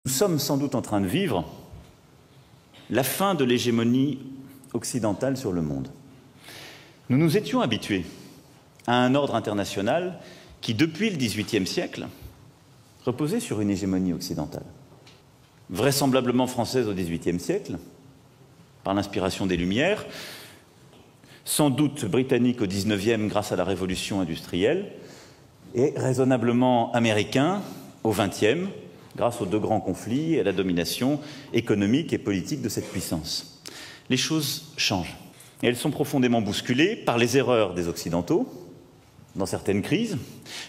Nous sommes sans doute en train de vivre la fin de l'hégémonie occidentale sur le monde. Nous nous étions habitués à un ordre international qui, depuis le XVIIIe siècle, reposait sur une hégémonie occidentale, vraisemblablement française au XVIIIe siècle, par l'inspiration des Lumières, sans doute britannique au XIXe grâce à la révolution industrielle, et raisonnablement américain au XXe, grâce aux deux grands conflits et à la domination économique et politique de cette puissance. Les choses changent. Et elles sont profondément bousculées par les erreurs des Occidentaux, dans certaines crises,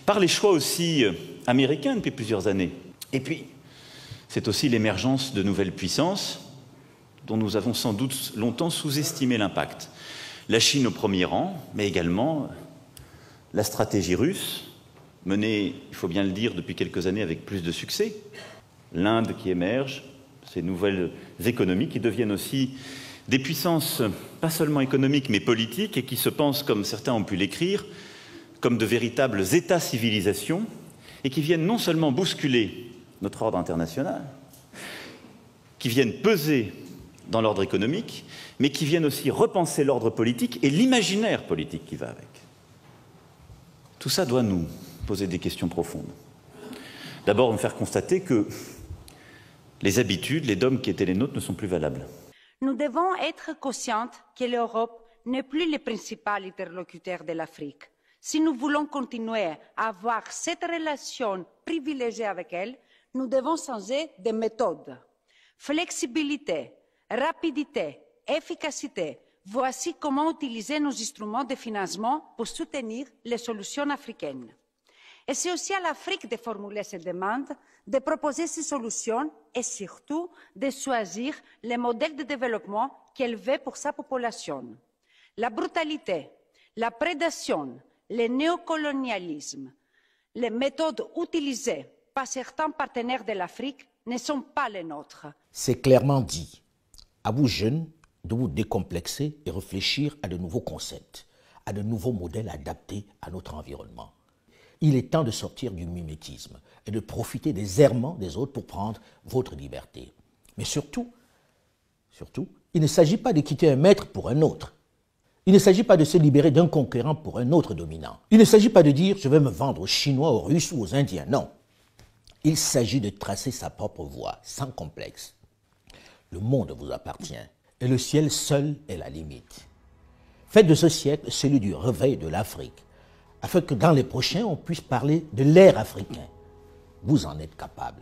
par les choix aussi américains depuis plusieurs années. Et puis, c'est aussi l'émergence de nouvelles puissances dont nous avons sans doute longtemps sous-estimé l'impact. La Chine au premier rang, mais également la stratégie russe, menée, il faut bien le dire, depuis quelques années avec plus de succès. L'Inde qui émerge, ces nouvelles économies qui deviennent aussi des puissances, pas seulement économiques, mais politiques, et qui se pensent, comme certains ont pu l'écrire, comme de véritables États-civilisations, et qui viennent non seulement bousculer notre ordre international, qui viennent peser dans l'ordre économique, mais qui viennent aussi repenser l'ordre politique et l'imaginaire politique qui va avec. Tout ça doit nous poser des questions profondes. D'abord, me faire constater que les habitudes, les dogmes qui étaient les nôtres ne sont plus valables. Nous devons être conscientes que l'Europe n'est plus le principal interlocuteur de l'Afrique. Si nous voulons continuer à avoir cette relation privilégiée avec elle, nous devons changer de méthode. Flexibilité, rapidité, efficacité, voici comment utiliser nos instruments de financement pour soutenir les solutions africaines. Et c'est aussi à l'Afrique de formuler ces demandes, de proposer ces solutions et surtout de choisir les modèles de développement qu'elle veut pour sa population. La brutalité, la prédation, le néocolonialisme, les méthodes utilisées par certains partenaires de l'Afrique ne sont pas les nôtres. C'est clairement dit. À vous jeunes de vous décomplexer et réfléchir à de nouveaux concepts, à de nouveaux modèles adaptés à notre environnement. Il est temps de sortir du mimétisme et de profiter des errements des autres pour prendre votre liberté. Mais surtout, il ne s'agit pas de quitter un maître pour un autre. Il ne s'agit pas de se libérer d'un conquérant pour un autre dominant. Il ne s'agit pas de dire « je vais me vendre aux Chinois, aux Russes ou aux Indiens ». Non. Il s'agit de tracer sa propre voie, sans complexe. Le monde vous appartient et le ciel seul est la limite. Faites de ce siècle celui du réveil de l'Afrique, afin que dans les prochains, on puisse parler de l'ère africain. Vous en êtes capable.